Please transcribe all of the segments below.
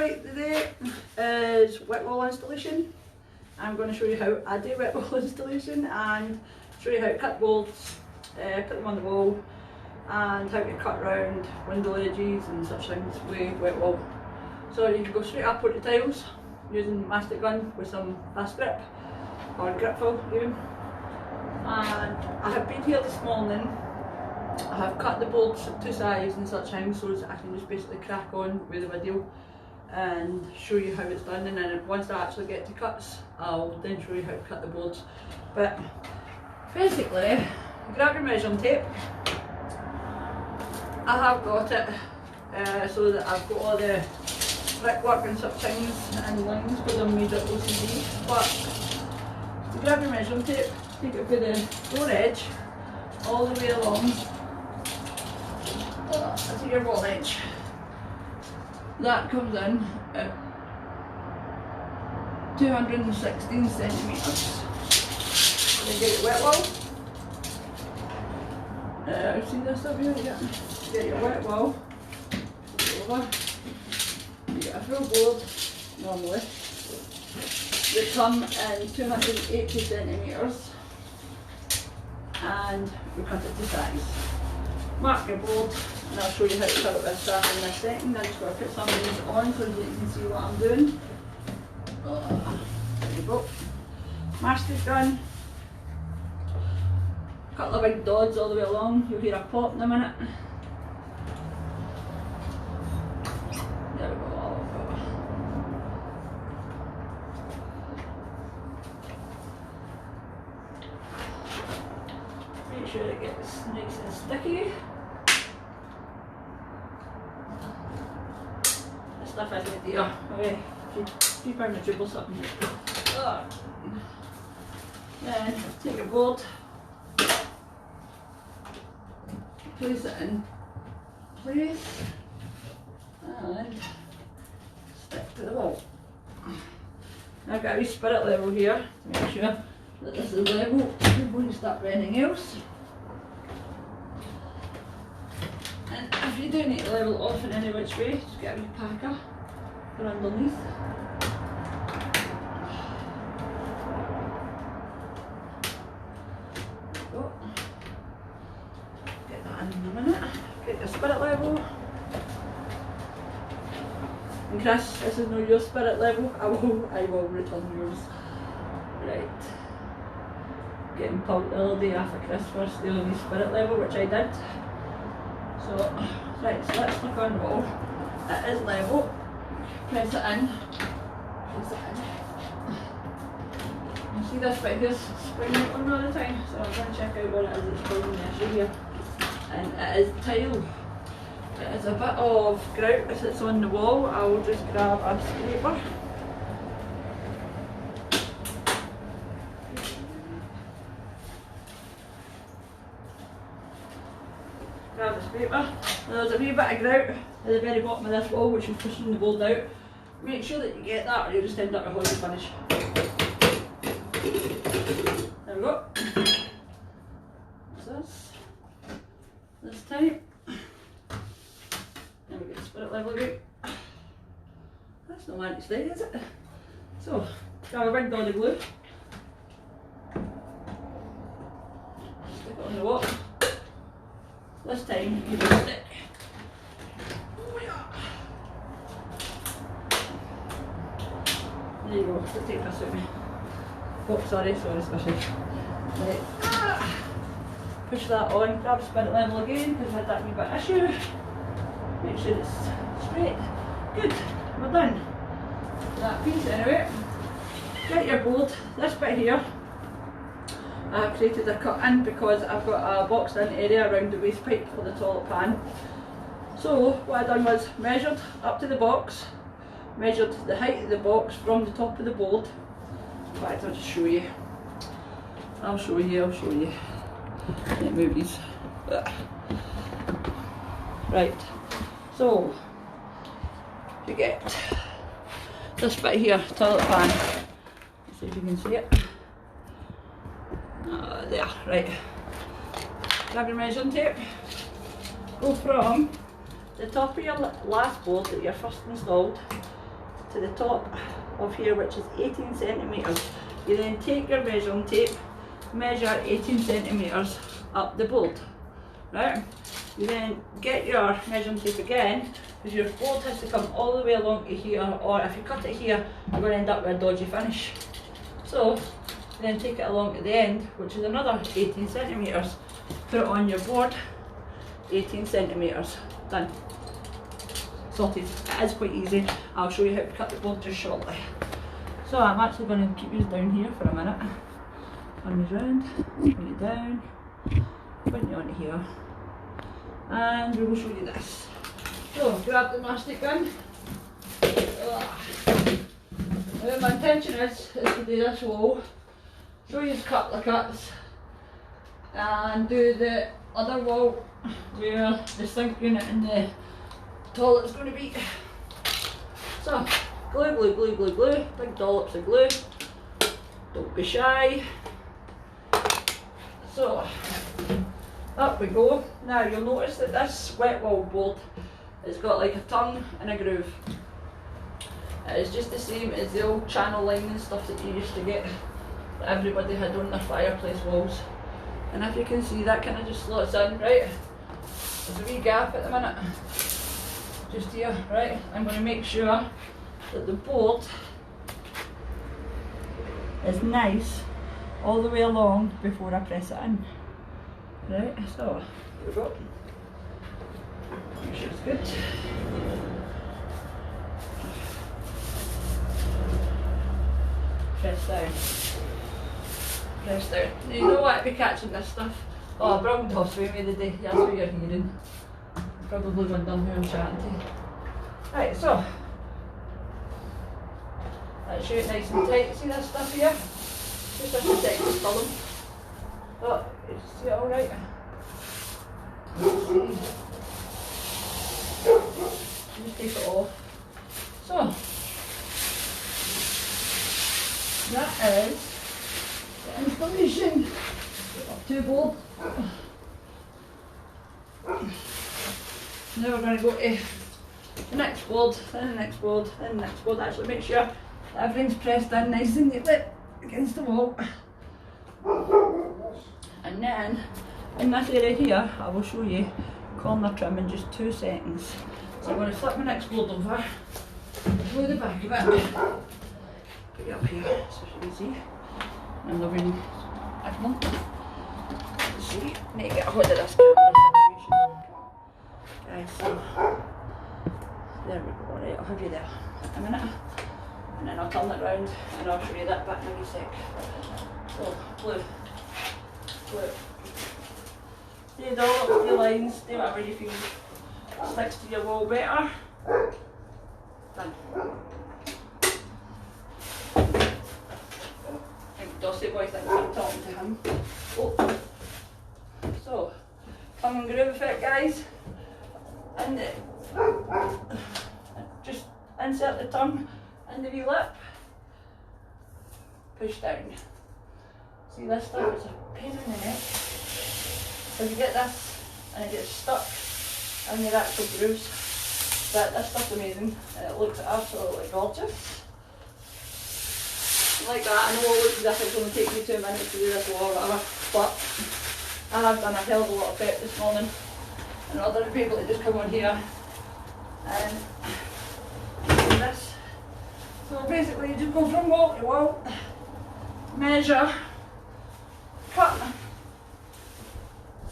Right, today is wetwall installation. I'm going to show you how I do wetwall installation and show you how to cut bolts, put them on the wall, and how to cut round window edges and such things with wetwall. So you can go straight up onto tiles using mastic gun with some fast grip or grip fill even. And I have been here this morning. I have cut the bolts to size and such things so that I can just basically crack on with the video and show you how it's done, and then once I actually get to cuts I'll then show you how to cut the bolts. But basically, grab your measuring tape. I have got it so that I've got all the brickwork and such things and lines because I'm made up OCD. But grab your measuring tape, take it for the floor edge all the way along to your wall edge. That comes in at 216 centimetres. Then get your wetwall. See this up here? Yeah. Get your wetwall over. You get a full board normally. They come in 280 centimetres and we cut it to size. Mark your board and I'll show you how to cut it with stand in a second. I'm just going to put some of these on so that you can see what I'm doing. There you go. Mastic gun. A couple of big dots all the way along. You'll hear a pop in a minute. There we go. Make sure it gets nice and sticky. The stuff isn't there. Okay, keep on the dribble something. Then take a board, place it in place, and stick to the wall. Now I've got a wee spirit level here to make sure that this is level before you start with anything else. And if you do need to level off in any which way, just get a wee packer for underneath. There we go. Get that in a minute. Get your spirit level. And Chris, this is not your spirit level. I will return yours. Right. Getting pumped the other day after Chris for stealing his spirit level, which I did. So, right, so let's look on the wall. It is level. Press it in. Press it in. You see this bit here's springing open all the time, so I'm going to check out what it is that's causing the issue here. And it is tile. It is a bit of grout that sits on the wall. I will just grab a scraper. Grab the scraper. Now there's a wee bit of grout at the very bottom of this wall which is pushing the board out. Make sure that you get that or you'll just end up with a horrible finish. There we go. What's this? This time. Then we get the spirit level again. That's not anti-slide, is it? So, grab a big dot of glue. Stick it on the wall. This time you will stick. There you go, let's take this with me. Oh, sorry, especially. Right. Push that on, grab spirit level again because I had that wee bit issue. Make sure it's straight. Good, we're done. That piece anyway. Get your board, this bit here. I've created a cut in because I've got a boxed in area around the waste pipe for the toilet pan. So what I done was measured up to the box, measured the height of the box from the top of the board. In fact, I'll just show you. I'll show you. Let me move these. Right, so you get this bit here, toilet pan. Let's see if you can see it. There, right. Grab your measuring tape. Go from the top of your last board that you first installed to the top of here, which is 18 centimetres. You then take your measuring tape, measure 18 centimetres up the board, right? You then get your measuring tape again, because your board has to come all the way along to here, or if you cut it here, you're going to end up with a dodgy finish. So, then take it along to the end, which is another 18 centimetres. Put it on your board, 18 centimetres, done. Sorted. It is quite easy. I'll show you how to cut the board just shortly. So I'm actually going to keep you down here for a minute. Turn these round, bring it down, point you onto here, and we will show you this. So grab the mastic gun. Now my intention is to do this wall, show you a couple of cuts, and do the other wall where the sink unit and the toilet's going to be. So glue, glue, glue, glue, glue, big dollops of glue, don't be shy. So up we go. Now you'll notice that this wet wall board has got like a tongue and a groove. It's just the same as the old channel line and stuff that you used to get, that everybody had on their fireplace walls. And if you can see, that kind of just slots in, right? There's a wee gap at the minute, just here, right? I'm going to make sure that the board is nice all the way along before I press it in. Right, so here we go. Make sure it's good. Press down. Press down. You don't want to be catching this stuff. Oh, Brown tossed with me the day. That's what you're hearing. Probably one done who I'm chatting to. Right, so that's it nice and tight. See this stuff here? Just have to take the column. Oh, you see it alright? Just take it off. So that is the installation of two boards. Now we're going to go to the next board, then the next board, then the next board. Actually make sure that everything's pressed in nice and neatly against the wall. And then in this area here, I will show you corner trim in just 2 seconds. So I'm going to flip my next board over, glue the back of it, put it up here so you can see. I'm loving Agmont. Let's see, need to get a hold of this camera situation. Okay, so there we go. Right, I'll have you there in a minute, and then I'll turn it round and I'll show you that back in a wee sec. So glue. Do the lines, do whatever you feel sticks to your wall better. Done. I think Dossie boy thinks I'm talking to him. Oh. So, tongue and groove effect, guys. And just insert the tongue in the wee lip. Push down. See, this stuff is a pain in the neck. If you get this and it gets stuck in your actual grooves, but this stuff's amazing and it looks absolutely gorgeous. Like that. I know it looks as if it's going to take me 2 minutes to do this wall or whatever, but I have done a hell of a lot of prep this morning in order to be able to just come on here and do this. So basically you just go from wall to wall, measure, cut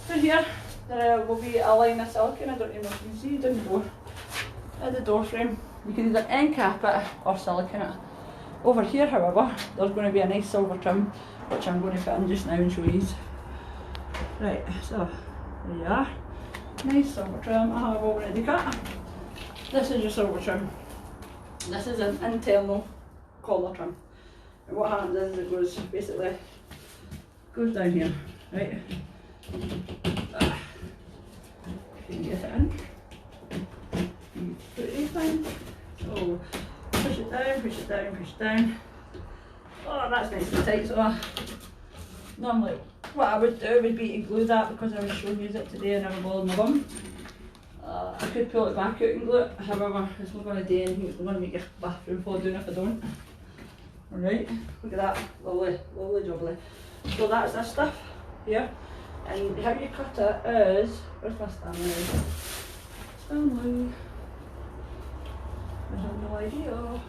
to here. There will be a line of silicone, I don't even know if you can see, down the door, at the door frame. You can either end cap it or silicone it. Over here however, there's going to be a nice silver trim which I'm going to put in just now and show you. Right, so there you are. Nice silver trim I have already cut. This is your silver trim. This is an internal collar trim. And what happens is it goes basically goes down here, right? You can get it in. You put it in. So push it down, push it down, push it down. Oh, that's nice and tight. So normally what I would do would be to glue that because I was showing you it today and I was boiling my bum. I could pull it back out and glue it, however, it's not going to do anything, it's going to make your bathroom fall down if I don't. Alright, look at that, lovely, lovely jubbly. So that's this stuff here, and how you cut it is, where's my Stanley? Stanley, I have no idea. Hold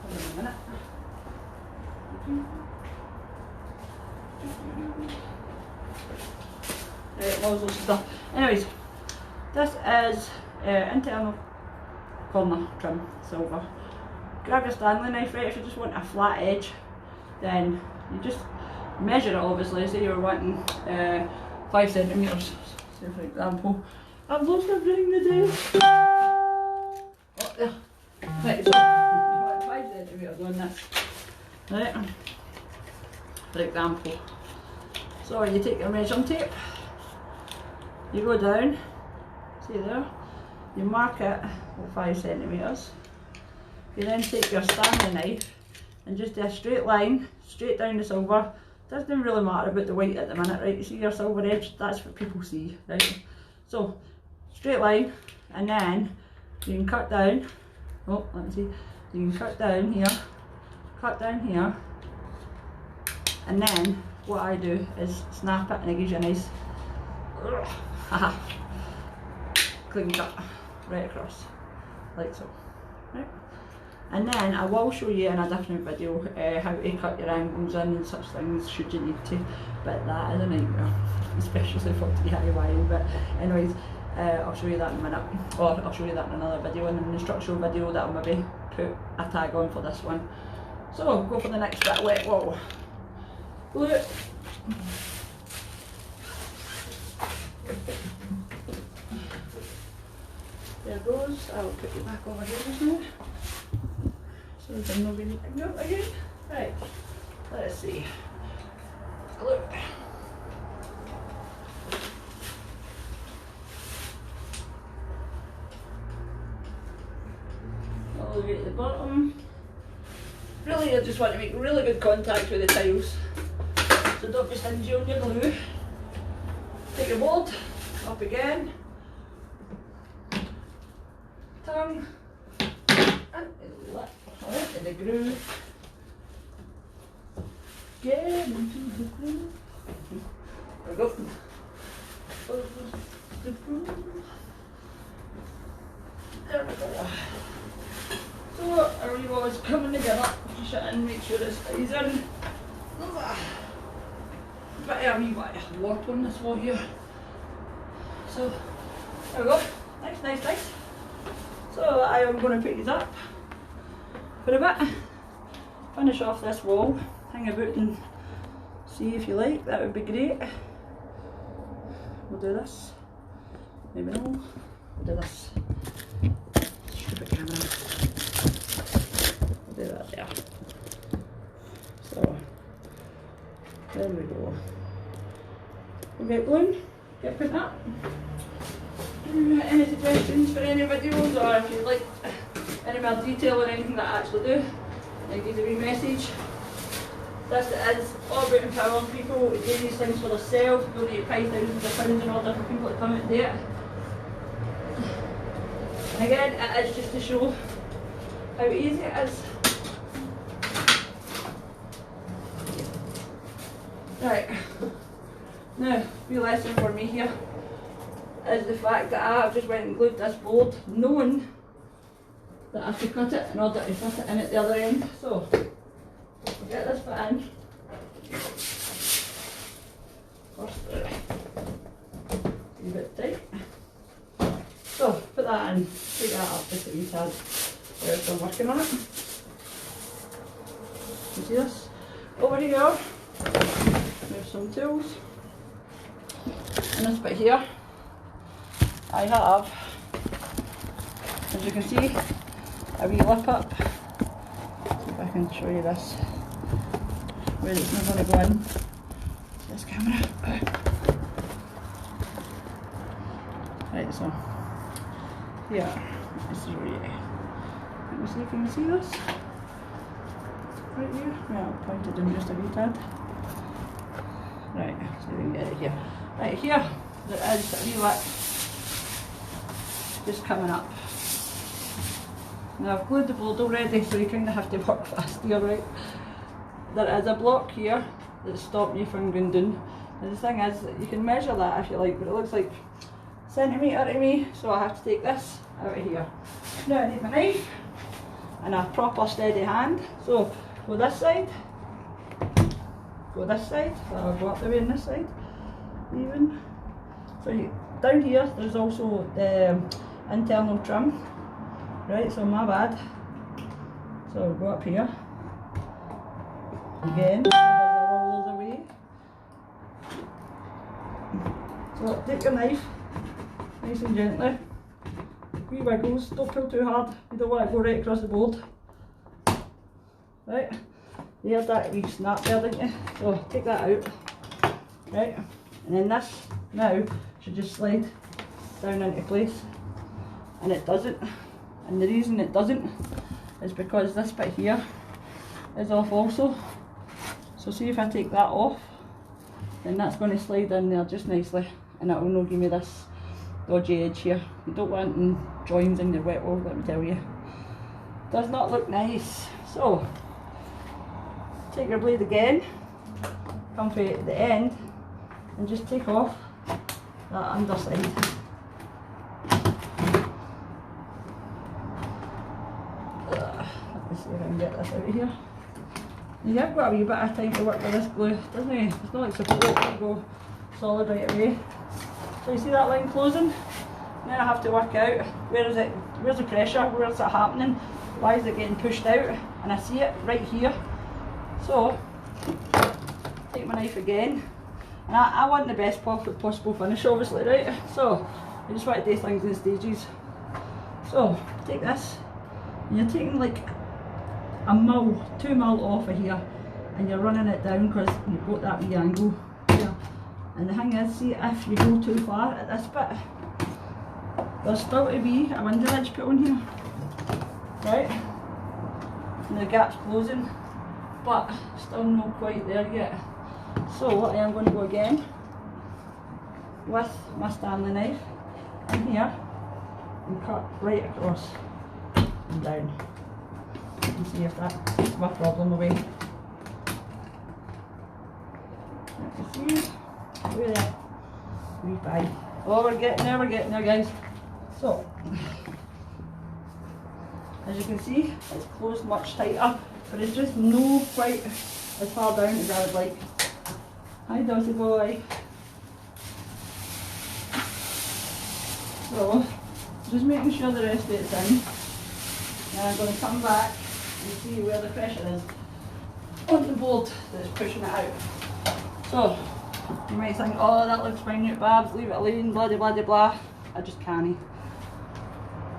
on a minute. Right, loads of stuff. Anyways, this is internal corner trim silver. Grab your Stanley knife, right, if you just want a flat edge, then you just measure it obviously, say you're wanting 5 centimetres, say for example. I've lost everything today. Oh, there. Right, so you want 5 centimetres on this, right, for example. So you take your measuring tape, you go down, see there, you mark it with 5 centimetres. You then take your Stanley knife and just do a straight line, straight down the silver. Doesn't really matter about the white at the minute, right? You see your silver edge, that's what people see, right? So, straight line, and then you can cut down, oh, let me see, you can cut down here, and then what I do is snap it and it gives you a nice, haha, clean cut, right across, like so, right? And then I will show you in a different video how to cut your angles in and such things should you need to, but that is a nightmare, especially for DIY. But anyways, I'll show you that in a minute, or I'll show you that in another video, in an instructional video that I'll maybe put a tag on for this one. So go for the next bit of wet wall. Glue it. There it goes. I'll put you back over here just now, so there's no really picking up again. Right, let's see. Glue. All the way at the bottom. Really, I just want to make really good contact with the tiles, so don't be stingy on your glue. Take your board, up again, tongue, and in the groove. Get into the groove. There we go. The groove. There we go. So our wee wall is coming together. Push it in, make sure it stays in. But yeah, a wee bit of warp on this wall here. So there we go. Nice, nice, nice. So I am going to put these up for a bit. Finish off this wall. Hang about and see if you like. That would be great. We'll do this. Maybe no. We'll do this. Stupid camera. Do that there. So there we go. We'll get going, get putting up. Any suggestions for any videos, or if you'd like any more detail on anything that I actually do, then give a wee message. This is all about empowering people to do these things for themselves. You don't need to pay thousands of pounds in order for people to come out and do it. And again, it is just to show how easy it is. Right, now, wee lesson for me here is the fact that I have just went and glued this board knowing that I have to cut it in order to fit it in at the other end. So, we'll get this bit in. First, a bit tight. So, put that in, take that up just a wee tad while I'm working on it. You see this? Over here. There's some tools. And this bit here, I have, as you can see, a wee lip up. If I can show you this, where it's not going to go in this camera. Right, so here, this is where let me see if you can see this. Right here, yeah, I'll point it in just a wee tad. Right, so we can get it here. Right here, there is a wee lip just coming up. Now I've glued the board already, so you kind of have to work fast here, right? There is a block here that stops me from going down. And the thing is, you can measure that if you like, but it looks like a centimetre to me, so I have to take this out of here. Now I need my knife and a proper steady hand. So go this side, go this side, so I'll go up the way on this side, even. So down here there's also the internal trim, right, so my bad. So I'll go up here, again, there's a roll away. So take your knife, nice and gently, wee wiggles, don't pull too hard, you don't want to go right across the board. Right, you heard that wee snap there, didn't you? So take that out, right, and then this now should just slide down into place, and it doesn't, and the reason it doesn't is because this bit here is off also. So see if I take that off, then that's going to slide in there just nicely, and it will not give me this dodgy edge here. You don't want any joins in your wet wool, let me tell you. Does not look nice. So take your blade again, come to the end, and just take off that underside. Let me see if I can get this out of here. You have got a wee bit of time to work with this glue, doesn't it? It's not like supposed to go solid right away. So you see that line closing? Then I have to work out where is it, where's the pressure, where is it happening, why is it getting pushed out, and I see it right here. So take my knife again, and I want the best possible finish, obviously, right? So I just want to do things in stages. So take this, and you're taking like a mil, 2 mil off of here, and you're running it down because you've got that wee angle here. And the thing is, see, if you go too far at this bit, there's still to be a window ledge put on here, right? And the gap's closing, but still not quite there yet. So I am going to go again with my Stanley knife in here and cut right across and down, and see if that takes my problem away. Let me see. Look at that. Wee bye. Oh, we're getting there, guys. So, as you can see, it's closed much tighter, but it's just no quite as far down as I would like. Hi, Dossie boy. So, just making sure the rest of it's in. Now I'm going to come back and see where the pressure is on the board that's pushing it out. So, you might think, oh, that looks fine, Babs, leave it alone, blah blah blah blah. I just can't.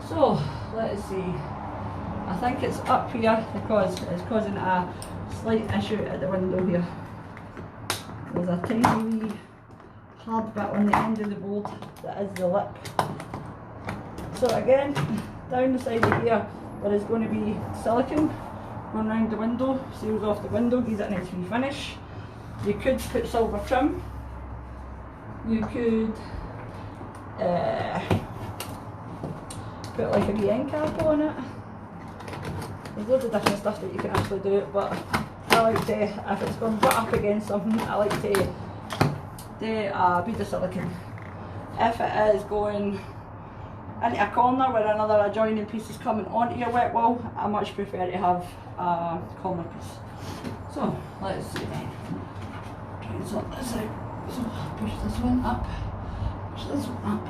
So, let's see. I think it's up here because it's causing a slight issue at the window here. There's a tiny wee hard bit on the end of the board that is the lip. So again, down the side of here, there is going to be silicone going around the window, seals off the window, gives it a nice wee finish. You could put silver trim, you could put like a wee end cap on it. There's loads of different stuff that you can actually do it, but I like to, if it's going to butt up against something, I like to do a bead of silicone. If it is going into a corner where another adjoining piece is coming onto your wet wool, I much prefer to have a corner piece. So let's see then. Try and sort this out. So push this one up, push this one up.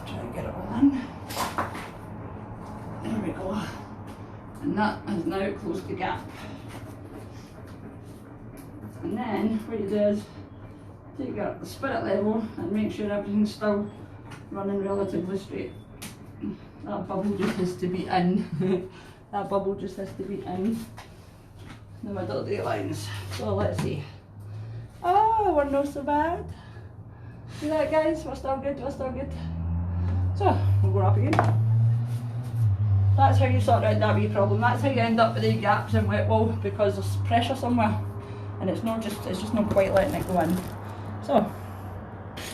Try and get it all in. There we go. And that has now closed the gap. And then what you do is take your spirit level and make sure everything's still running relatively straight. That bubble just has to be in. That bubble just has to be in the middle of the lines. So let's see. Oh, we're not so bad. See that, guys? We're still good, we're still good. So, we'll go up again. That's how you sort out that wee problem. That's how you end up with the gaps in wet wool, because there's pressure somewhere and it's just not quite letting it go in. So,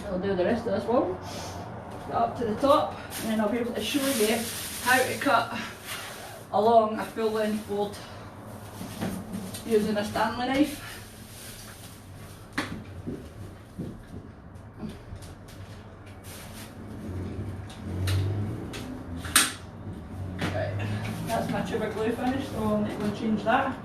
I'll do the rest of this wall. Get up to the top, and then I'll be able to show you how to cut along a full length board using a Stanley knife. Right, that's my tube of glue finished, so I'll need to go and change that.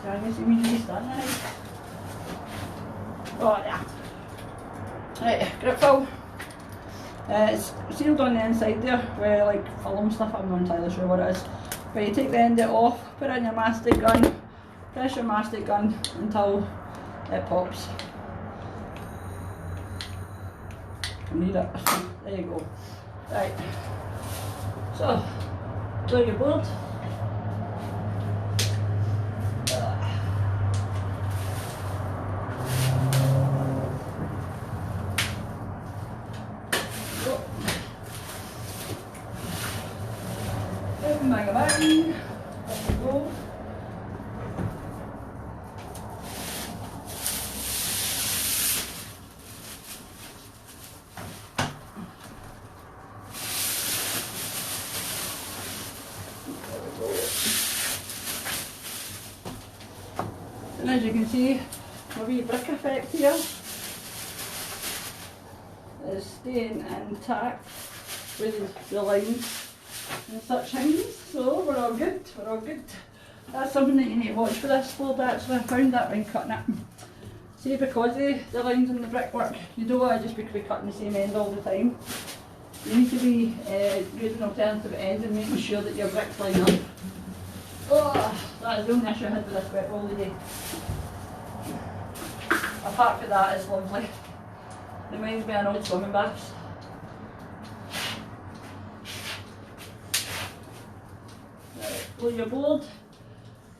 Trying to see me use that knife. Oh yeah. Right, grip fill. It's sealed on the inside there with like film stuff, I'm not entirely sure what it is. But you take the end of it off, put it in your mastic gun, press your mastic gun until it pops. I need it. There you go. Right. So, glue your board. Bang bang. There we go. And as you can see, my wee brick effect here is staying intact with the lines and such things, so we're all good, we're all good. That's something that you need to watch for this board actually. I found that when cutting it. See, because of the lines in the brickwork, you don't want to just be cutting the same end all the time. You need to be using alternative ends and making sure that your bricks line up. Oh, that is the only issue I had with this wet wall today. Apart from that, it's lovely. Reminds me of an old swimming baths. Right, glue your board,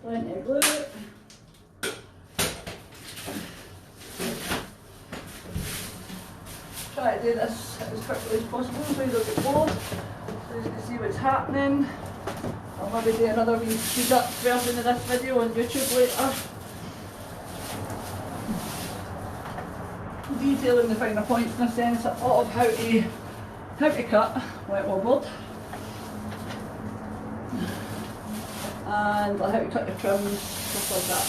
plenty of glue. Try to do this as quickly as possible so you don't get bored, so you can see what's happening. I'll maybe do another wee speed up version of this video on YouTube later. Detailing the finer points in a sense of how to cut wet wall board. And how to cut your trims, stuff like that.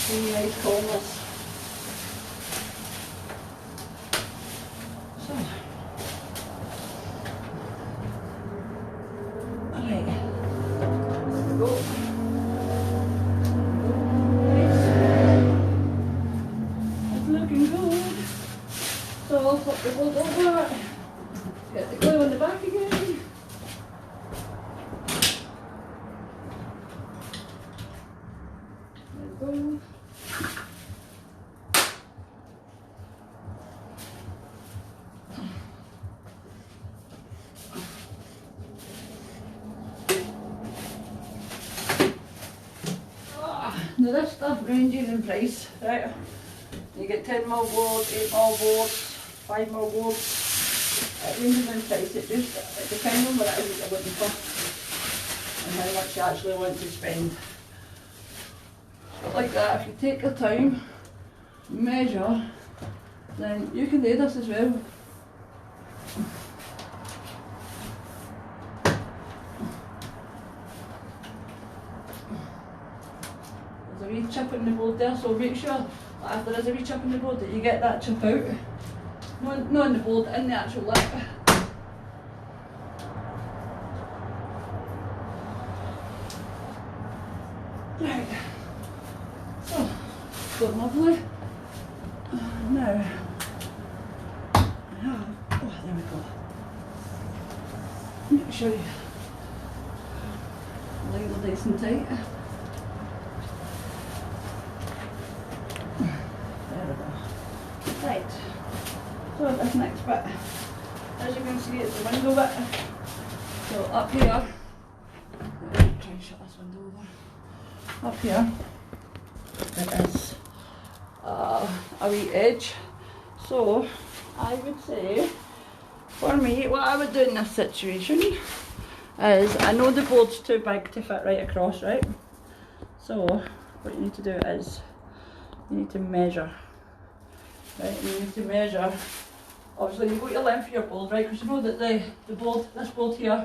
Really nice corners. So, alright, there we go. Nice. It's looking good. So I'll flip the board over, get the glue on the back again. Go. Now this stuff ranges in price, right? You get 10mm board, 8mm board, 5mm board. It ranges in price, it depends on what it is that you're looking for and how much you actually want to spend. Like that, if you take your time, measure, then you can do this as well. There's a wee chip in the board there, so make sure that if there is a wee chip in the board that you get that chip out. Not in the board, in the actual lip. Right. So lovely. Now, oh, there we go. Make sure you lay it nice and tight. There we go. Right. So this next bit, as you can see, it's the window bit. So up here, try and shut this window over. Up here, it is a wee edge, so I would say For me, what I would do in this situation is, I know the board's too big to fit right across, right? So what you need to do is, you need to measure, right? You need to measure, obviously you've got your length of your board, right? Because you know that the board, this board here,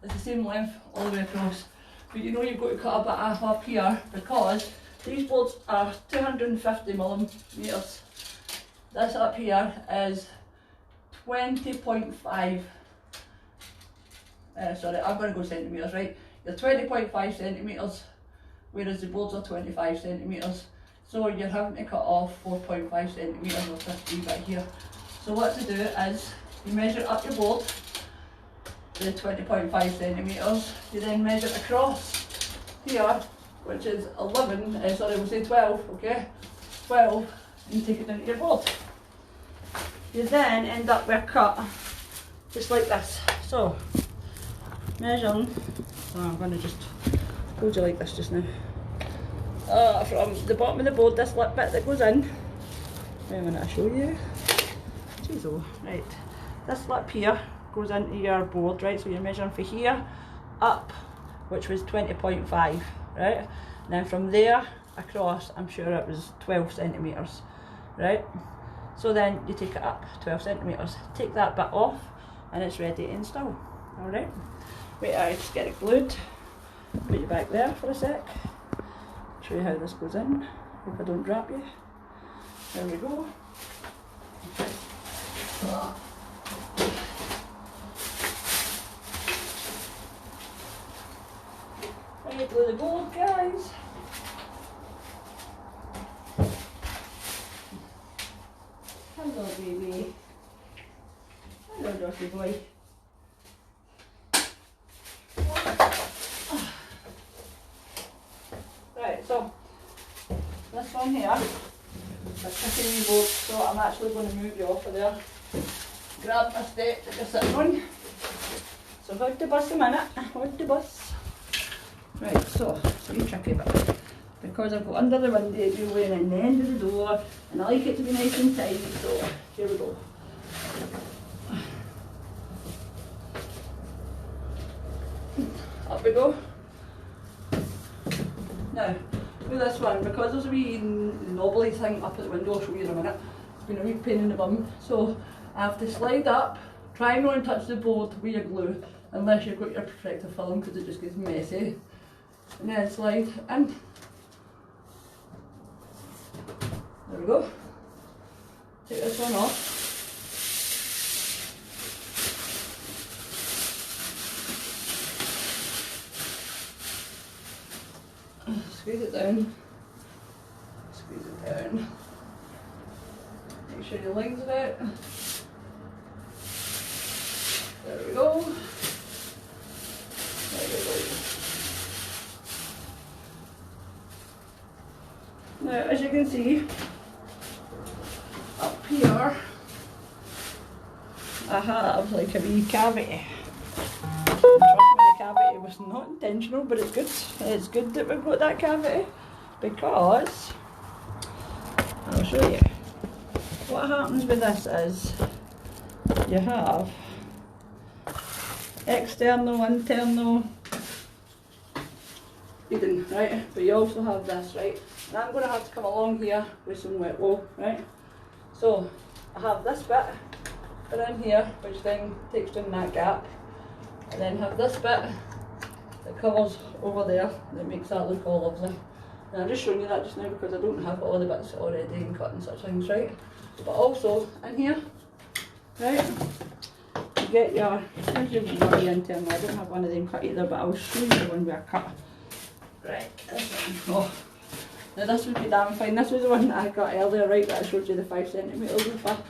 is the same length all the way across. But you know you've got to cut a bit off up here, because these boards are 250 millimetres. This up here is 20.5. Sorry, I'm going to go centimetres, right? You're 20.5 centimetres, whereas the boards are 25 centimetres. So you're having to cut off 4.5 centimetres of this wee bit here. So what to do is, you measure up your board, the 20.5 centimetres, you then measure across here, which is 11, sorry, we'll say 12, okay? 12, and you take it down to your board. You then end up with a cut, just like this. So, measuring, I'm going to just hold you like this just now. From the bottom of the board, this lip bit that goes in, wait a minute, I'll show you. Jeez, oh, right, this lip here goes into your board, right? So you're measuring from here up, which was 20.5, right? And then from there across, I'm sure it was 12 centimetres, right? So then you take it up 12 centimetres, take that bit off, and it's ready to install. Alright, wait, I just get it glued, put you back there for a sec, show you how this goes in, hope I don't drop you. There we go. Ready to glue the board, guys. Hello, baby. Hello, dirty boy. Right, so this one here, that's a wee board, so I'm actually going to move you off of there. Grab my step that you're sitting on. So hold the bus a minute, hold the bus. Right, so it's a wee tricky bit. Because I've got under the window anyway and the end of the door, and I like it to be nice and tight, so here we go. Up we go. Now, with this one, because there's a wee knobbly thing up at the window, I'll show you in a minute. It's been a wee pain in the bum. So I have to slide up, try not to touch the board with your glue, unless you've got your protective film, because it just gets messy. And then slide in. There we go. Take this one off. Squeeze it down. Squeeze it down. Make sure your legs are out. There we go. There we go. Now, as you can see, up here, I have like a wee cavity. Trust me, the cavity was not intentional, but it's good. It's good that we've got that cavity, because I'll show you. What happens with this is you have external, internal feeding, right? But you also have this, right? And I'm going to have to come along here with some wet wool, right? So I have this bit put in here, which then takes down that gap. I then have this bit that covers over there, that makes that look all lovely. And I'm just showing you that just now because I don't have all the bits already and cut and such things, right? But also in here, right, you get your, here's your bloody internal. I don't have one of them cut either, but I'll show you the one where I cut. Right, this one. Oh. Now this would be damn fine. This was the one that I got earlier, right, that I showed you the 5 centimetres of.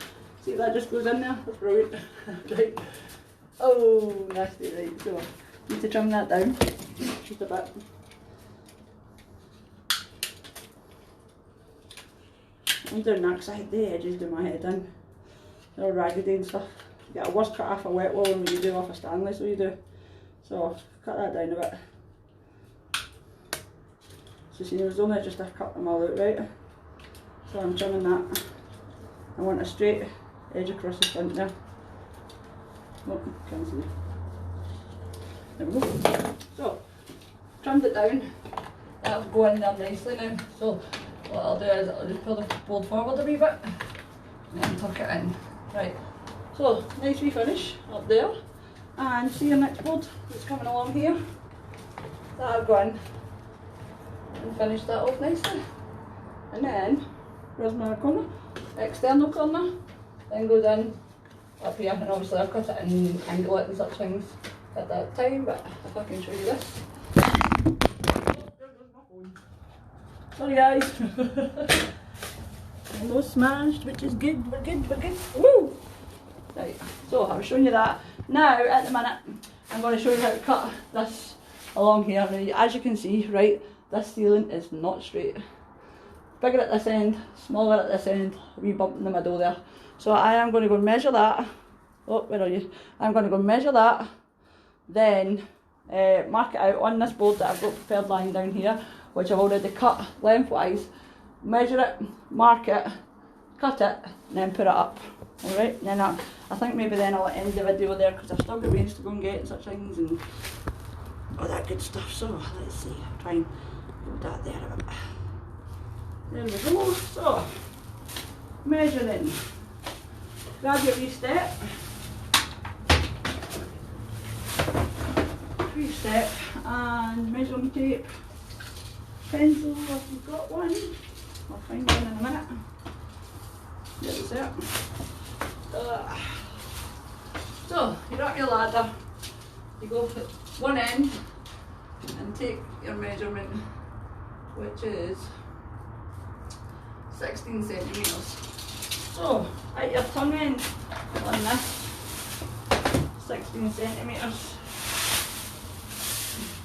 See if that just goes in there? That's brilliant. Right. Oh, nasty, right. So, need to trim that down just a bit. I'm doing that because I had the edges do my head in. They're all raggedy and stuff. You get a worse cut off a wet wool than you do off a Stanley, so you do. So, cut that down a bit. So see, it was only just to cut them all out, right? So I'm trimming that. I want a straight edge across the front there. Oh, can't see. There we go. So, trimmed it down. That'll go in there nicely now. So, what I'll do is I'll just pull the board forward a wee bit and then tuck it in. Right. So, nice wee finish up there. And see your next board that's coming along here. That'll go in and finish that off nicely. And then, where's my corner? External corner. Then goes in up here, and obviously I've cut it and angle it and such things at that time, but if I can show you this. Sorry guys. And those smashed, which is good, we're good, we're good. Woo! Right, so I was showing you that. Now, at the minute, I'm going to show you how to cut this along here. Now, as you can see, right, this ceiling is not straight. Bigger at this end, smaller at this end, a wee bump in the middle there. So I am going to go and measure that. Oh, where are you? I'm going to go and measure that, then mark it out on this board that I've got prepared lying down here, which I've already cut lengthwise. Measure it, mark it, cut it, and then put it up. Alright, then I think maybe then I'll end the video there because I've still got ways to go and get and such things and all that good stuff. So let's see, I'll try and put that there a bit. There we go. So, measuring. Grab your wee step. Wee step and measuring tape. Pencil if you've got one. I'll find one in a minute. There's it. So, you're up your ladder. You go for one end and take your measurement, which is 16 centimetres. So, at your tongue end on this, 16 centimetres.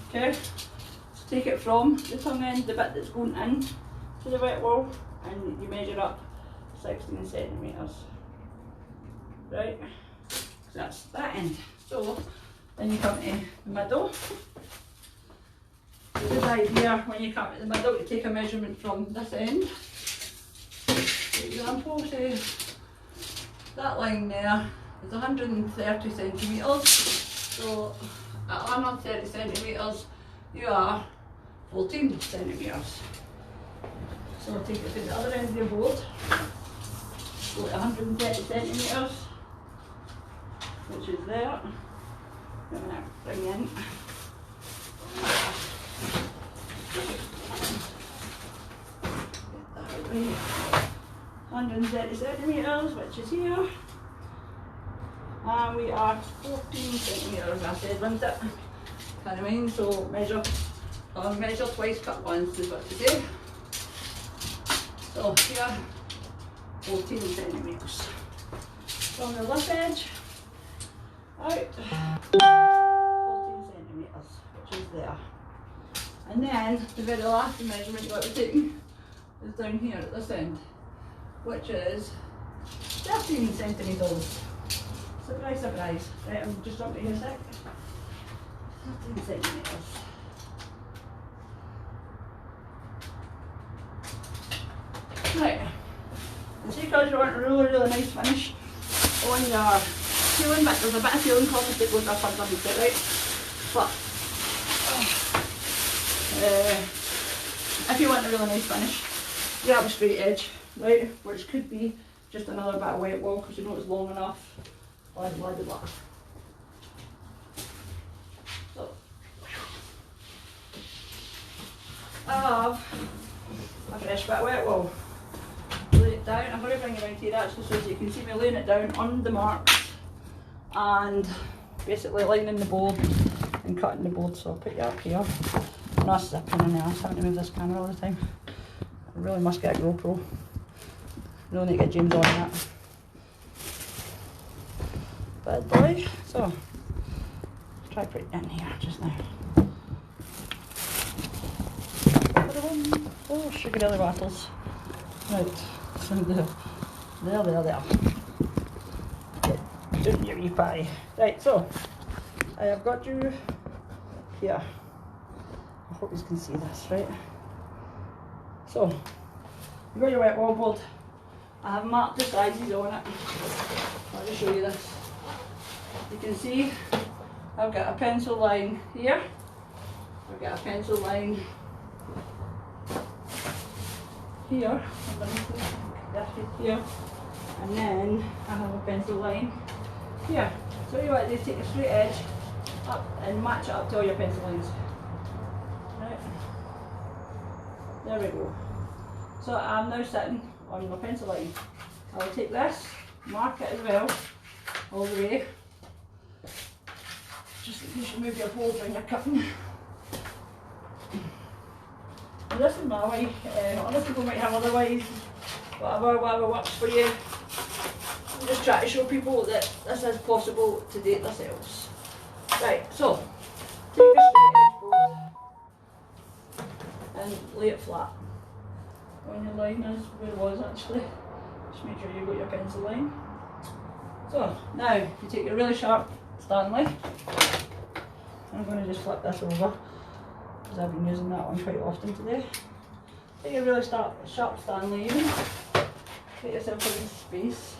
Okay, so take it from the tongue end, the bit that's going in to the wet wall, and you measure up 16 centimetres. Right, so that's that end. So, then you come to the middle. The good idea when you come to the middle to take a measurement from this end. For example, say that line there is 130 centimetres. So at 130 centimetres you are 14 centimetres. So take it to the other end of your board. Go to 130 centimetres, which is there. I'm going to bring in. Get that away. 130 centimetres, which is here. And we are 14 centimetres, I said, wasn't it? Kind of mind, so measure twice, cut once is what to say. So here, 14 centimetres. From the left edge, out, 14 centimetres, which is there. And then the very last measurement that we're taking is down here at this end, which is 13 centimetres. Surprise, surprise. Right, I'm just jumping here a sec. 13 centimetres. Right, and see, because you want a really, really nice finish on your ceiling, but there's a bit of ceiling cornice that goes up underneath it, right? But if you want a really nice finish, you have a straight edge, right? Which could be just another bit of wet wall because you know it's long enough. Blah, blah, blah. So, I have a fresh bit of wet wall. Lay it down. I'm going to bring it around here actually so you can see me laying it down on the marks and basically lining the board and cutting the board. So I'll put you up here. I'm not zipping in there, I'm having to move this camera all the time. I really must get a GoPro. Really need to get James on that. Bad boy. So, try put it in here just now. Oh, sugar belly waffles. Right, so there. Get down your wee pie. Right, so, I have got you here. I hope you can see this, right? So, you've got your wet wall board. I have marked the sizes on it. I'll just show you this. you can see I've got a pencil line here, I've got a pencil line here, I'm going to put that here, and then I have a pencil line here. So you want to take a straight edge up and match it up to all your pencil lines. Right, there we go. So I'm now sitting on my pencil line. I will take this, mark it as well, all the way, just in case you move your bowl when you're cutting. And this is my way. Other people might have other ways, whatever works for you. I'm just trying to show people that this is possible to do it themselves. Right, so take a straight edge board and lay it flat on your line as where it was actually. Just make sure you've got your pencil line. So now you take a really sharp Stanley. I'm going to just flip this over because I've been using that one quite often today. Take a really sharp Stanley even. Get yourself a nice space.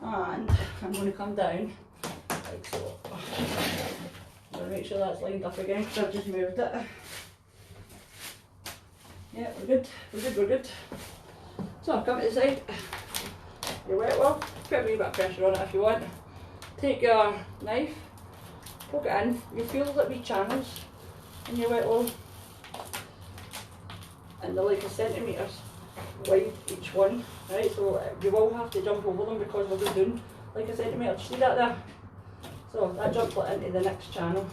And I'm going to come down like so. I'm going to make sure that's lined up again because I've just moved it. Yeah, we're good, we're good, we're good. So come to the side, your wet wall, put a wee bit of pressure on it if you want. Take your knife, poke it in, you feel like wee channels in your wet wall. And they're like a centimetres wide each one, right? So you will have to jump over them because we're just doing like a centimetre. See that there? So that jumps into the next channel.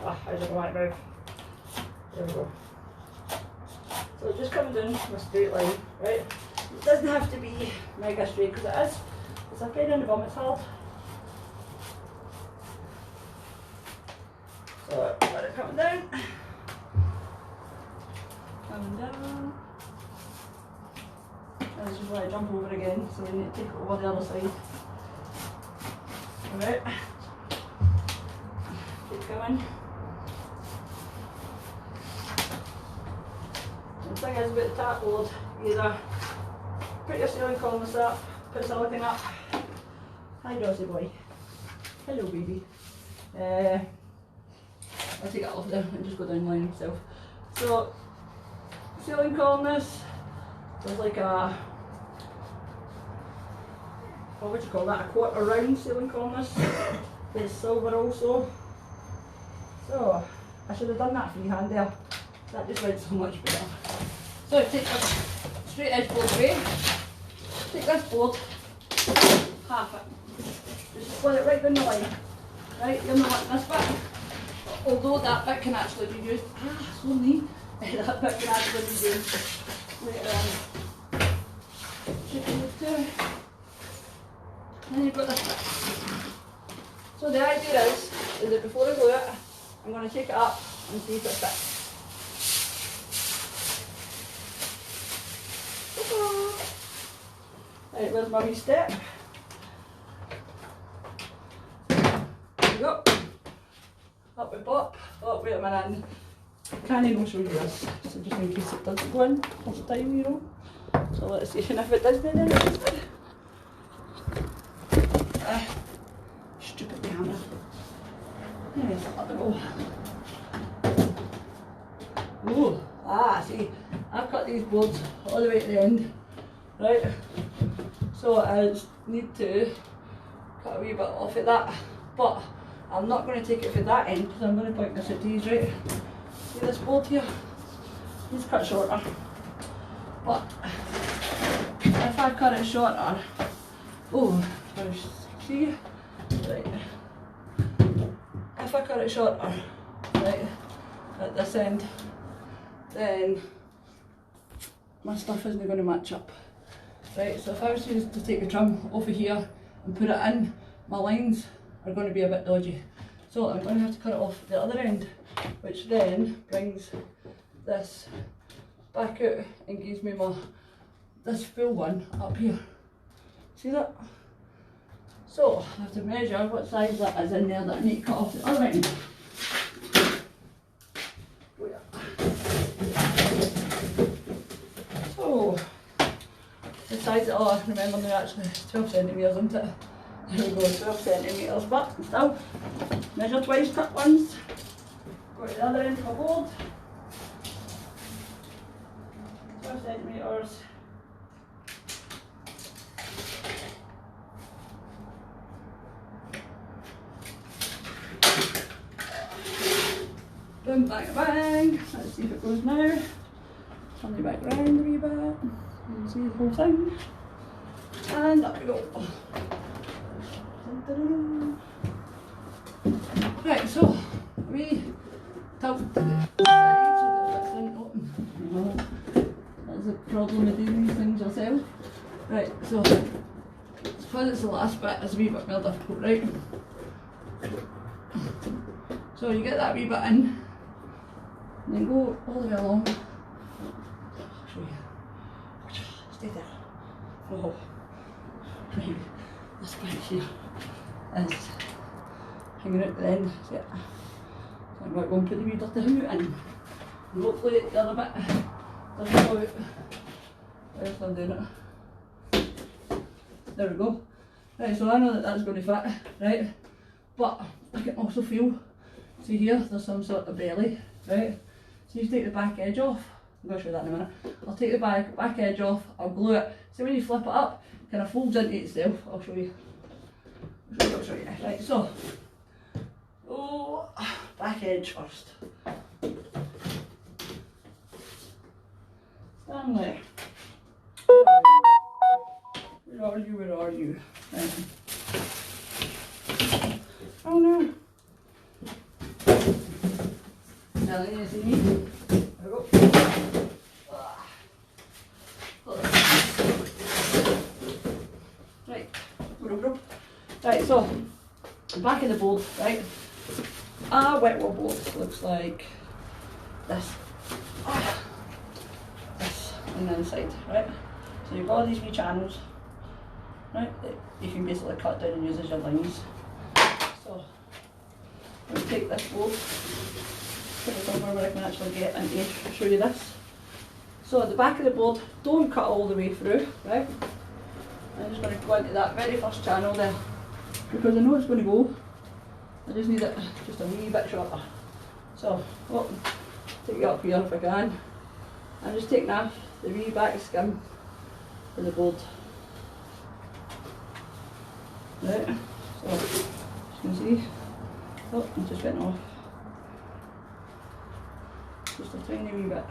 Ah, I don't want to move. There we go. So just come down a straight line, right? It doesn't have to be mega straight because it is. It's a pain in the bum, it's hard. So let it come down. Coming down. And just let it jump over again, so we need to take it over the other side. Alright. Keep going. The thing is about the tap board, either put your ceiling cornice up, put silicone up. Hi Dossie boy. Hello baby. I'll take it off there and just go down the line myself. So, ceiling cornice, there's like a, what would you call that, a quarter round ceiling cornice. There's silver also. So, I should have done that freehand there. That just went so much better. So take a straight edge board away, take this board, half it, just split it right down the line, right, you're not wanting this bit, although that bit can actually be used, so neat, that bit can actually be used later on. Shifting the two, and you've got this bit. So the idea is that before I glue it, I'm going to take it up and see if it fits. Right, where's my wee step? There we go. Up we pop. Oh, wait a minute. Can't even show you this, so just in case it doesn't go in first time, you know. So let's see, and if it doesn't, then it's good. Stupid camera. Anyways, up we go. Oh, see, I've cut these boards all the way to the end, right? So I just need to cut a wee bit off at that, but I'm not going to take it for that end because I'm going to point this at these, right? See this board here? He's cut shorter, but if I cut it shorter, see, right? If I cut it shorter, right, at this end, then my stuff isn't going to match up. Right, so if I was to take the trim off of here and put it in, my lines are going to be a bit dodgy. So I'm going to have to cut it off the other end, which then brings this back out and gives me this full one up here. See that? So I have to measure what size that is in there that I need to cut off the other end. So the size, oh I can remember now actually, 12 centimetres isn't it? There we go, 12 centimetres, but still, measure twice, cut once. Go to the other end of the board. 12 centimetres. Boom, bang, bang. Let's see if it goes now. Turn it back round a wee bit. You can see the whole thing. And up we go. Right, so we tilt to the side so that it doesn't open. That's the problem with doing these things yourself. Right, so because it's the last bit, it's a wee bit more difficult, right? So you get that wee bit in, and then go all the way along. I'll show you. Stay there. Oh. Right, this bit here is hanging out the end. So I'm going to go and put the wee dirty hoot in. And hopefully the other bit doesn't go out. Whilst I'm doing it. There we go. Right, so I know that that's going to fit, right? But I can also feel, see here, there's some sort of belly, right? So you take the back edge off. I'm going to show you that in a minute. I'll take the back edge off, I'll glue it. So when you flip it up, it kind of folds into itself. I'll show you. I'll show you. Right, so, back edge first. Stanley. Where are you? Where are you? Right. Oh no. Now you see me. There we go. Right, go. Right, so back of the board, right? Our wetwall board looks like this. This on the inside, right? So you've got all these wee channels, right? That you can basically cut down and use as your lines. So I'm going to take this board, put it somewhere where I can actually get into show you this. So at the back of the board, don't cut all the way through, right? I'm just going to go into that very first channel there, because I know it's going to go. I just need it just a wee bit shorter. So, take it up here if I can. I'm just taking off the wee back skim for the board. Right, so as you can see, it just went off. Just a tiny wee bit.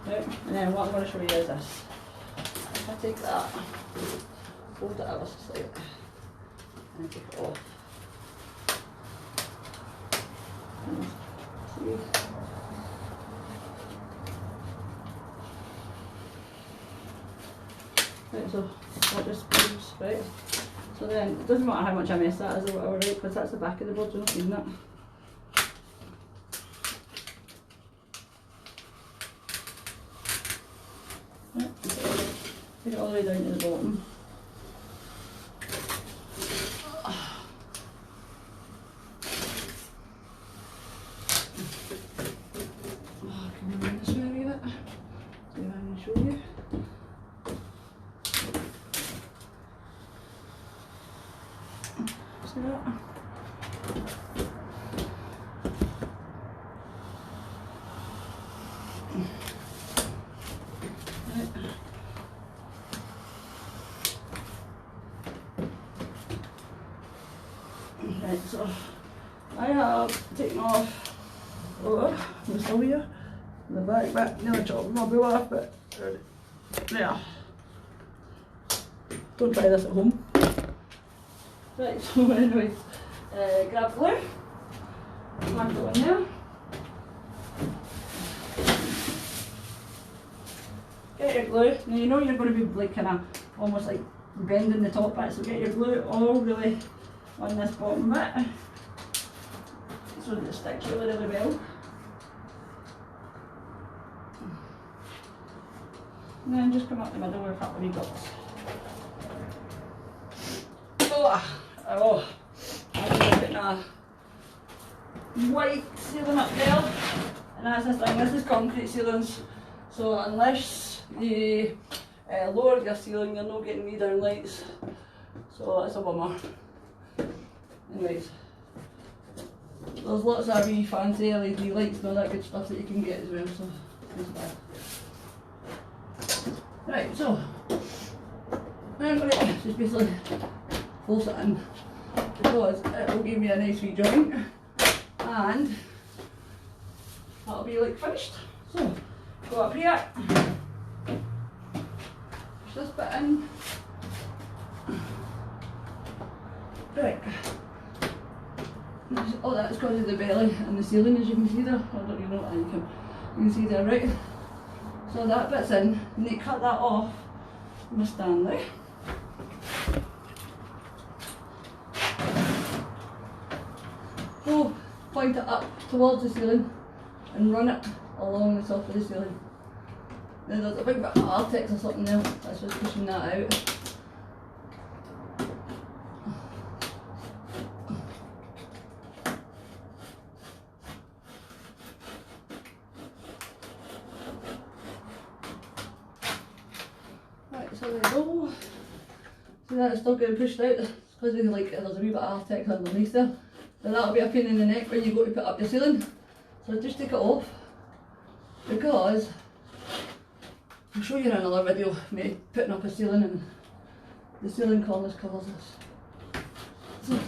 Right, and then what I'm going to show you is this. If I take that, fold it ever so slightly, and take it off. And see. Right, so that just moves, right? So then, it doesn't matter how much I mess that is or whatever, right? Because that's the back of the board, you're not using it. Right, take it all the way down to the bottom. Can we run this way a wee bit? See if I can show you. See that? Right, so I have taken off the still here, the back bit, nearly chopped my bill off, but there. Don't try this at home. Right, so anyways, grab glue, mark it on there. Get your glue, now you know you're going to be like kind of almost like bending the top bit, so get your glue all really on this bottom bit so that it sticks really, really well. And then just come up the middle with a couple of wee dots. I'm putting a white ceiling up there, and that's this thing, this is concrete ceilings, so unless you lower your ceiling you're not getting wee down lights. so that's a bummer. Anyways, there's lots of wee fancy LED lights and all that good stuff that you can get as well, so it's bad. Right, so I'm going to just basically force it in because it will give me a nice wee joint and that'll be like finished. So go up here, push this bit in. Right. Oh, that's because of the belly and the ceiling, as you can see there. I don't even know what you can see there, right? So that bit's in, and they cut that off with Stanley. So point it up towards the ceiling and run it along the top of the ceiling. Then there's a big bit of Artex or something there, that's just pushing that out. So there we go. See that it's still getting pushed out, it's because there's a wee bit of Artex underneath there. So that'll be a pain in the neck when you go to put up your ceiling. So just take it off, because I'll show you in another video of me putting up a ceiling and the ceiling cornice covers this. So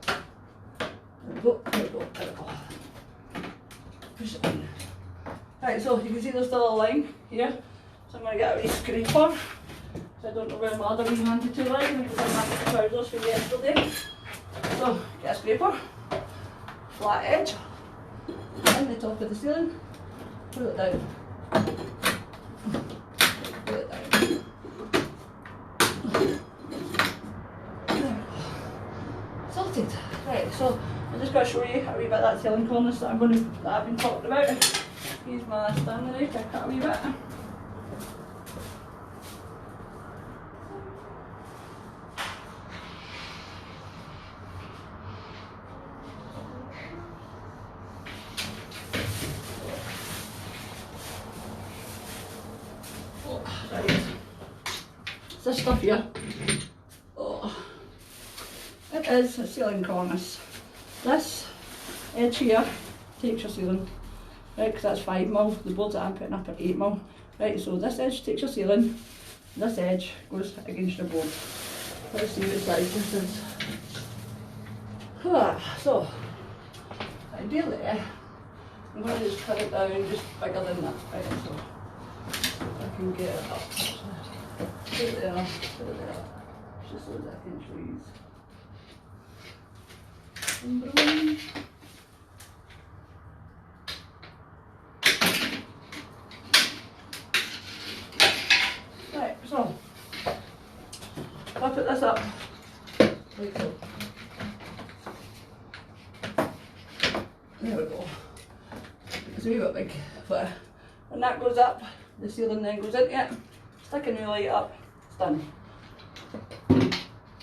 there we go, there we go, there we go. Push it in. Right, so you can see there's still a line here. So I'm going to get a wee scraper, so I don't know where my other wee handy tool is, because I had the trousers from yesterday. So get a scraper, flat edge, in the top of the ceiling, pull it down, pull it down. Sorted. Right, so I'm just going to show you a wee bit of that ceiling cornice that I've been talking about. Use my Stanley knife to cut a wee bit. This stuff here, oh, it is a ceiling cornice. This edge here takes your ceiling, right, because that's 5mm, the boards that I'm putting up are 8mm, right, so this edge takes your ceiling, this edge goes against your board. Let's see what size this is. So, ideally, I'm going to just cut it down just bigger than that, right, so I can get it up. Put it there, just so that I can show you. Right, so I'll put this up like so. There we go. It's a wee bit big, but when that goes up, the ceiling then goes into it. Stick a new light up, it's done.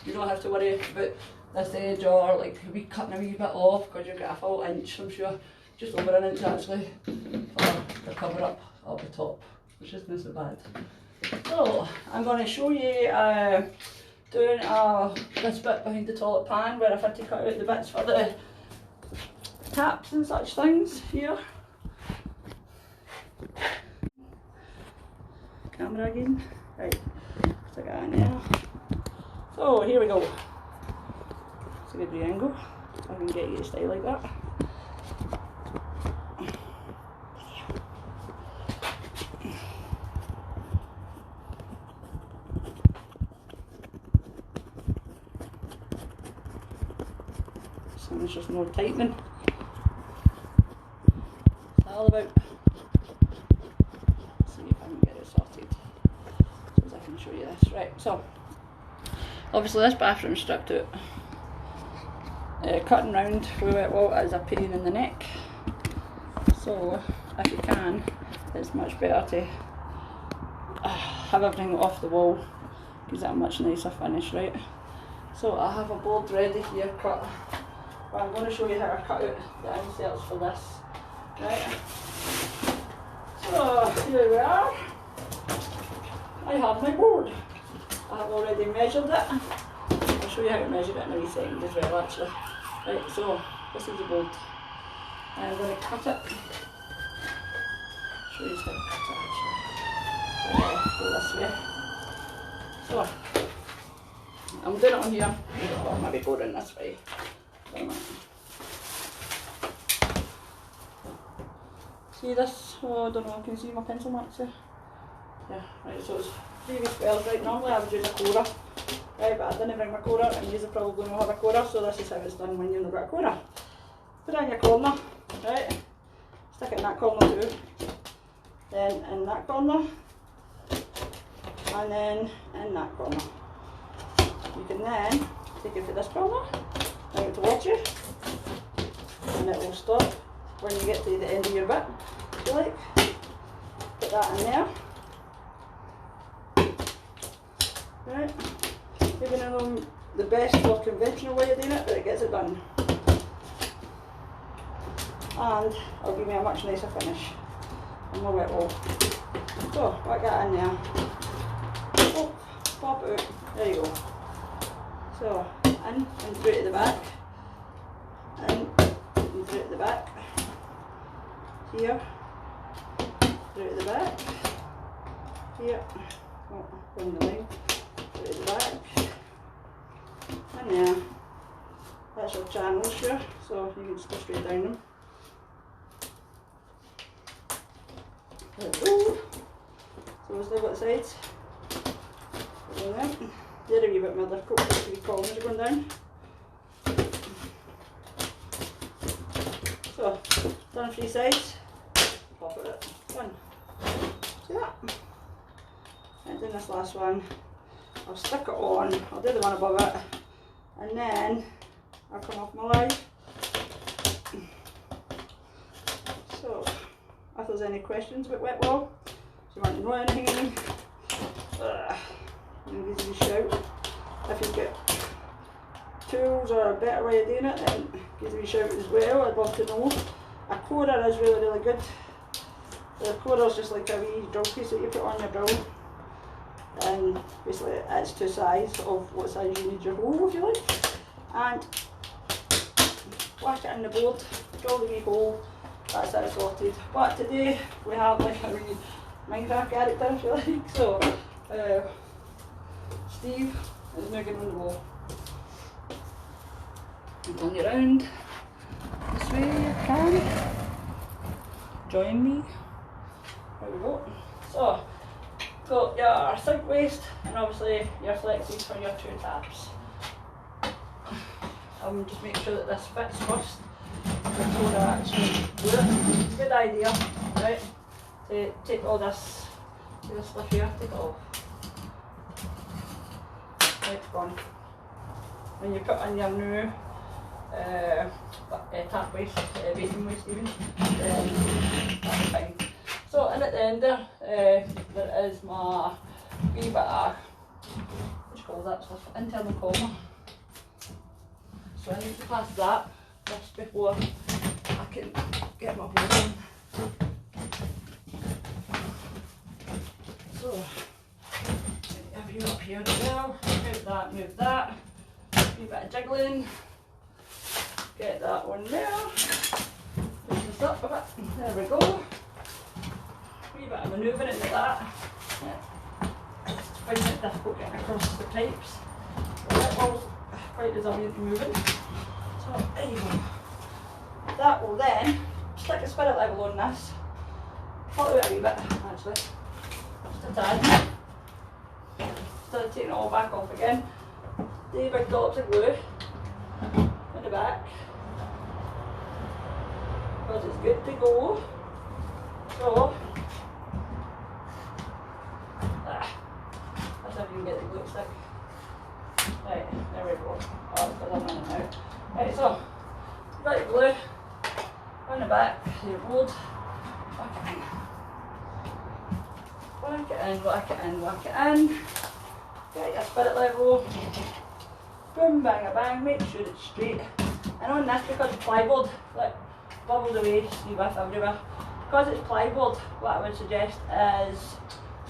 You don't have to worry about this edge or like cutting a wee bit off, because you've got a full inch, I'm sure, just over an inch actually, for the cover up of the top, which isn't so bad. So I'm going to show you doing this bit behind the toilet pan where I've had to cut out the bits for the taps and such things here. Camera again. Right, stick it in there. So here we go. It's a good wee angle. I can get you to stay like that. So there's just more tightening. It's all about. Show you this. Right, so obviously this bathroom stripped out. Cutting round with it wall is a pain in the neck, so if you can, it's much better to have everything off the wall, gives it a much nicer finish, right? So I have a board ready here cut, but I'm going to show you how to cut out the inserts for this, right? So here we are. I have my board. I've already measured it. I'll show you how to measure it in a wee second as well actually. Right, so this is the bolt. I'm going to cut it. Show you how to cut it actually. Go this way. So I'm doing it on here. Or maybe go down this way. See this? Oh, I don't know, can you see my pencil marks here? Yeah, right, so it's 3 wee squares. Right, normally I would use a corer, right, but I didn't bring my corer and you probably don't have a corer, so this is how it's done when you've not got a corer. Put it in your corner, right, stick it in that corner too, then in that corner, and then in that corner. You can then take it to this corner, bring it towards you, and it will stop when you get to the end of your bit, if you like. Put that in there. Right. Even though the best or conventional way of doing it, but it gets it done. And it'll give me a much nicer finish on my wet wall. So, whack that in there. Oh, pop it out. There you go. So, in and through to the back. In and through to the back. Here. Through to the back. Here. Oh, on the line. Through to the back. And there. That's your channels here, so you can just go straight down them. There we go. So we've still got the sides. Put them there. They're a wee bit more difficult because the wee columns are going down. So, done 3 sides. Pop it up. Done. See that? And then this last one, I'll stick it on. I'll do the one above it, and then I'll come off my line. So, if there's any questions about wet wall, if you want to know anything, you give me a shout. If you've got tools or a better way of doing it, then give me a shout as well. I'd love to know. A corer is really, really good. The corer is just like a wee drill piece that you put on your drill. And basically it's to size of what size you need your hole, if you like. And whack it in the board, drill the wee hole, that's it sorted. But today we have like a wee Minecraft character, if you like. So Steve is now getting on the wall. And turn you around this way you can. Join me. There we go. So got your sink waste and obviously your flexies for your 2 taps. Just make sure that this fits first before I actually do it. Good idea, right? To take all this, stuff here, take it off. Right, it's gone. When you put in your new tap waste, basin waste even, that'll be fine. So, and at the end there is my wee bit of, what do you call that stuff, internal comma. So I need to pass that just before I can get my hole in. So, have you up here as well, move that, wee bit of jiggling, get that one there, push this up a bit, there we go. Wee bit of manoeuvring into that. Yeah. It's finding it difficult getting across the pipes. The wet wall's quite resilient to moving. So there you go. That will then stick a spirit level on this. Pull it out a wee bit actually. Just a tad. Instead of taking it all back off again. Do big dollops of glue in the back. Because it's good to go. So let's see if you can get the glue stick. Right, there we go. Oh, because I'm running out. Right, so you've got your glue on the back, your board, whack it in. Whack it in, whack it in, whack it in. Get your spirit level. Boom, bang a bang, make sure it's straight. And on this, because it's plyboard, like bubbles away, see with everywhere. Because it's plyboard, what I would suggest is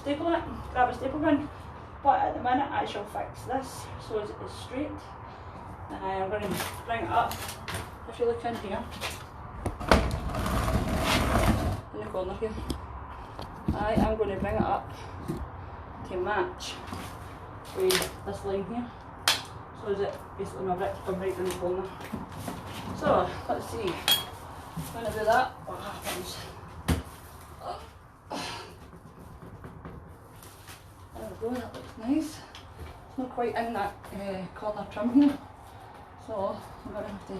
stapling it. Grab a staple gun, but at the minute I shall fix this so as it is straight. And I am going to bring it up. If you look in here, in the corner here, I am going to bring it up to match with this line here, so that basically my bricks come right in the corner. So let's see, when I do that, what happens? There we go, that looks nice. It's not quite in that corner trim here, so I'm going to have to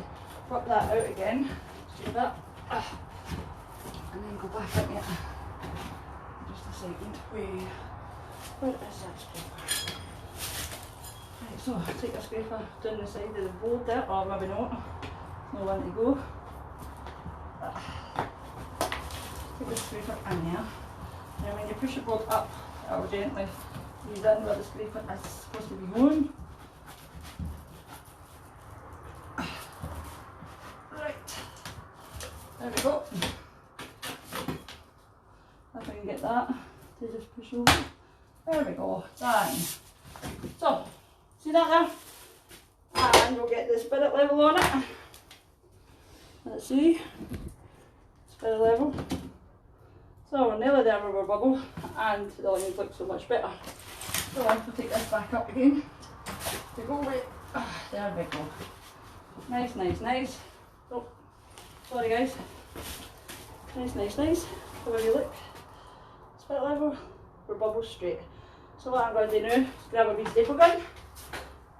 pop that out again, do that, and then go back at it. Just a second. Where is that scraper? Right, so take a scraper down the side of the board there, or maybe not. No one to go. Take the scraper in there. And when you push the board up, it will gently ease in where the scraper is supposed to be going. Right, there we go. If I can get that to just push over. There we go, done. So, see that there? And we'll get the spirit level on it. Let's see, spirit level. So we're nearly there with our bubble, and the lines look so much better. So I'll have to take this back up again to go with. There we go. Nice, nice, nice. Oh, sorry guys. Nice, nice, nice. So when you look, spirit level, we're bubble straight. So what I'm going to do now is grab a wee staple gun,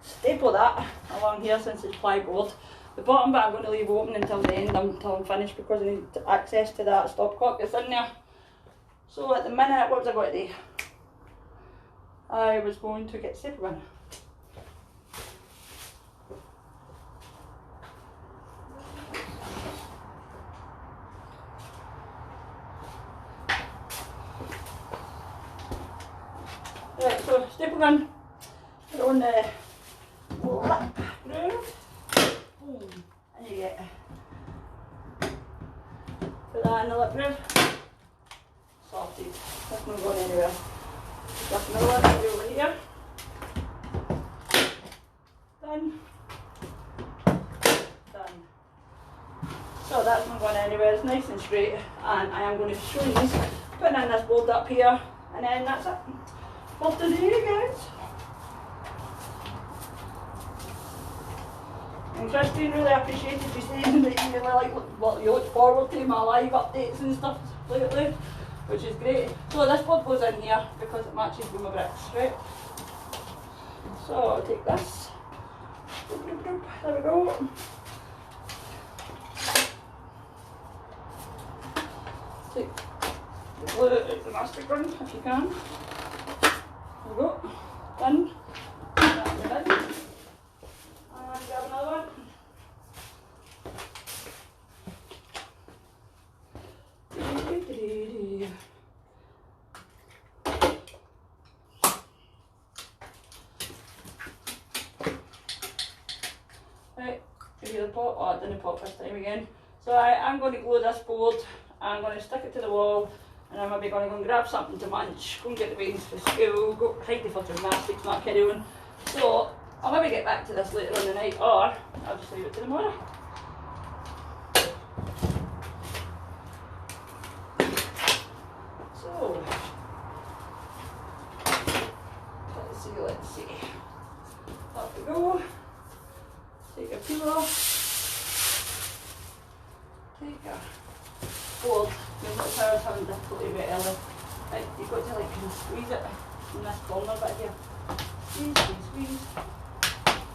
staple that along here since it's plyboard. The bottom bit I'm going to leave open until the end, until I'm finished, because I need access to that stopcock that's in there. So at the minute, what was I going to do? I was going to get staple gun. Right, so staple gun, put it on the lip groove, boom, and you get, put that in the lip groove, sorted, that's not going anywhere. Just another one over here, done, done. So that's not going anywhere, it's nice and straight, and I am going to show you putting in this board up here, and then that's it. For today, guys. And Christine, really appreciated you saying that you really like what you look forward to my live updates and stuff lately, which is great. So this board goes in here because it matches with my bricks, right? So I'll take this. There we go. Take the glue, the mastic gun if you can. There we go, done. That's the bin. And grab another one. Right, give you the pot. Oh, I didn't pop this time again. So I'm going to glue this board. I'm going to stick it to the wall. And I'm maybe going to go and grab something to munch, go and get the beans for school, go tidy for gymnastics, not carry on. So I'll maybe get back to this later on the night, or I'll just leave it to tomorrow. So let's see. Up we go. Take a peel off. Take a board. You've got to having difficulty with it early. Right, you've got to like kind of squeeze it in this corner bit here. Squeeze, squeeze, squeeze.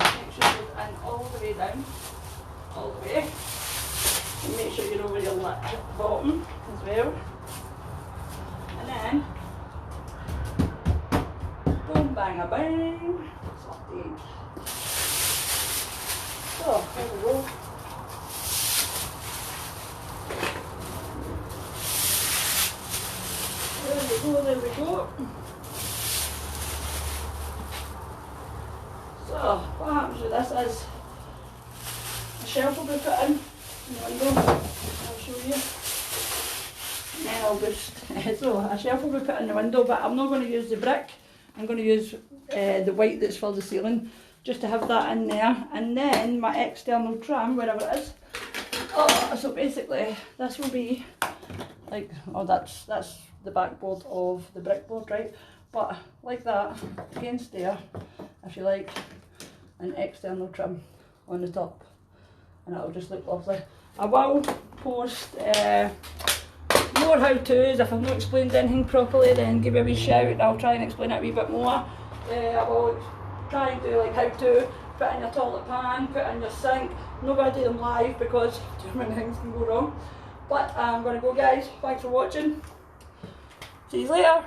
Make sure it goes in all the way down. All the way. And make sure you're over your lip at the bottom as well. And then, boom, bang, a bang. Sorted. So, here we go. There we go. So, what happens with this is a shelf will be put in the window. I'll show you. And then I'll just, so a shelf will be put in the window, but I'm not going to use the brick. I'm going to use the white that's for the ceiling, just to have that in there. And then my external trim, wherever it is. Oh, so basically this will be like, oh, that's the backboard of the brickboard, right? But like that, against there, if you like, an external trim on the top, and it'll just look lovely. I will post more how-tos. If I've not explained anything properly, then give me a wee shout and I'll try and explain it a wee bit more. I will try and do like how to put in your toilet pan, put in your sink. I'm not going to do them live because too many things can go wrong. But I'm going to go, guys. Thanks for watching. See you later.